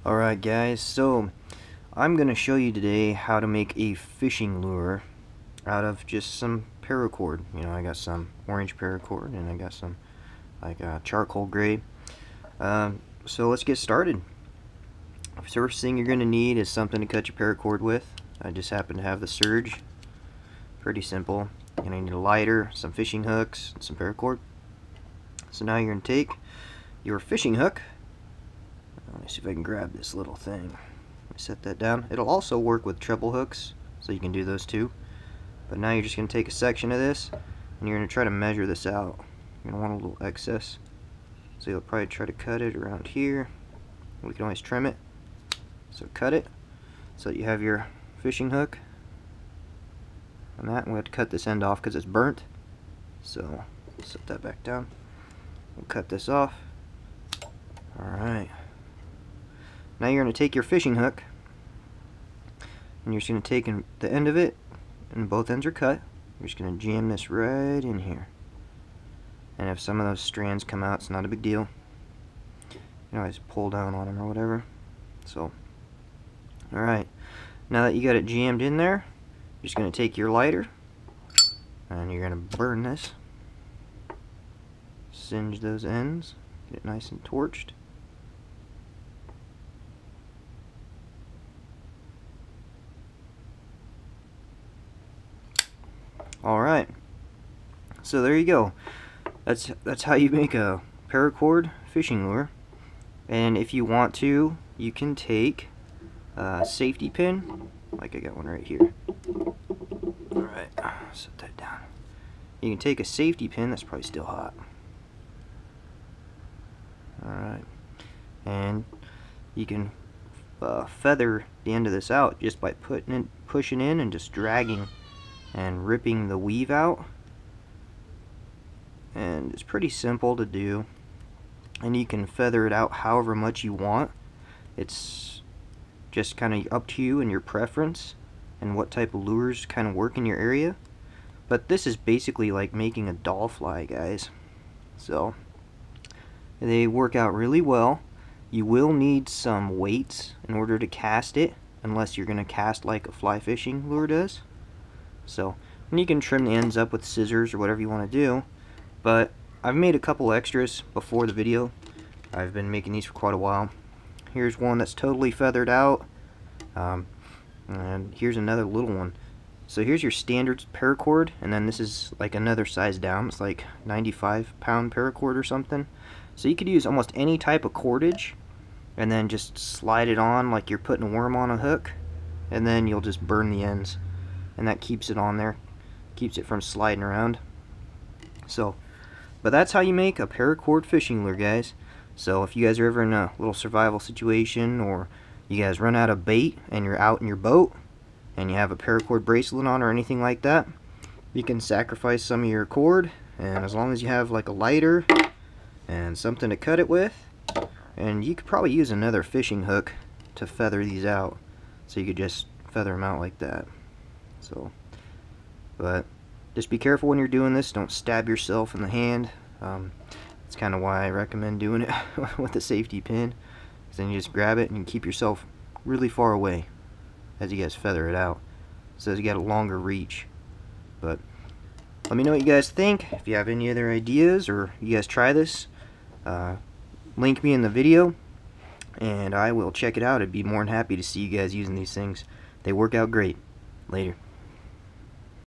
Alright guys, so I'm going to show you today how to make a fishing lure out of just some paracord. You know, I got some orange paracord and I got some like charcoal gray. So let's get started. First thing you're going to need is something to cut your paracord with. I just happen to have the Surge. Pretty simple. You're going to need a lighter, some fishing hooks, and some paracord. So now you're going to take your fishing hook. Let me see if I can grab this little thing. Let me set that down. It'll also work with treble hooks, so you can do those too. But now you're just going to take a section of this, and you're going to try to measure this out. You're going to want a little excess. So you'll probably try to cut it around here. We can always trim it. So cut it so that you have your fishing hook. And that, we have to cut this end off because it's burnt. So set that back down. We'll cut this off. Alright. Now you're going to take your fishing hook and you're just going to take the end of it, and both ends are cut. You're just going to jam this right in here. And if some of those strands come out, it's not a big deal. You can always pull down on them or whatever. So, alright. Now that you got it jammed in there, you're just going to take your lighter and you're going to burn this. Singe those ends. Get it nice and torched. Alright, so there you go. That's how you make a paracord fishing lure. And if you want to, you can take a safety pin, like I got one right here. Alright, set that down. You can take a safety pin, that's probably still hot. Alright, and you can feather the end of this out just by pushing in and just dragging and ripping the weave out. And it's pretty simple to do, and you can feather it out however much you want. It's just kind of up to you and your preference and what type of lures kind of work in your area. But this is basically like making a doll fly, guys. So they work out really well. You will need some weights in order to cast it, unless you're going to cast like a fly fishing lure does. So, and you can trim the ends up with scissors or whatever you want to do. But I've made a couple extras before the video. I've been making these for quite a while. Here's one that's totally feathered out. And here's another little one. So here's your standard paracord, and then this is like another size down. It's like 95-pound paracord or something. So you could use almost any type of cordage, and then just slide it on like you're putting a worm on a hook, and then you'll just burn the ends. And that keeps it on there, keeps it from sliding around. So, but that's how you make a paracord fishing lure, guys. So if you guys are ever in a little survival situation, or you guys run out of bait and you're out in your boat and you have a paracord bracelet on or anything like that, you can sacrifice some of your cord, and as long as you have like a lighter and something to cut it with, and you could probably use another fishing hook to feather these out, so you could just feather them out like that. So, but just be careful when you're doing this. Don't stab yourself in the hand. That's kind of why I recommend doing it with a safety pin. Because then you just grab it and you keep yourself really far away as you guys feather it out, so you got a longer reach. But let me know what you guys think. If you have any other ideas or you guys try this, link me in the video and I will check it out. I'd be more than happy to see you guys using these things. They work out great. Later.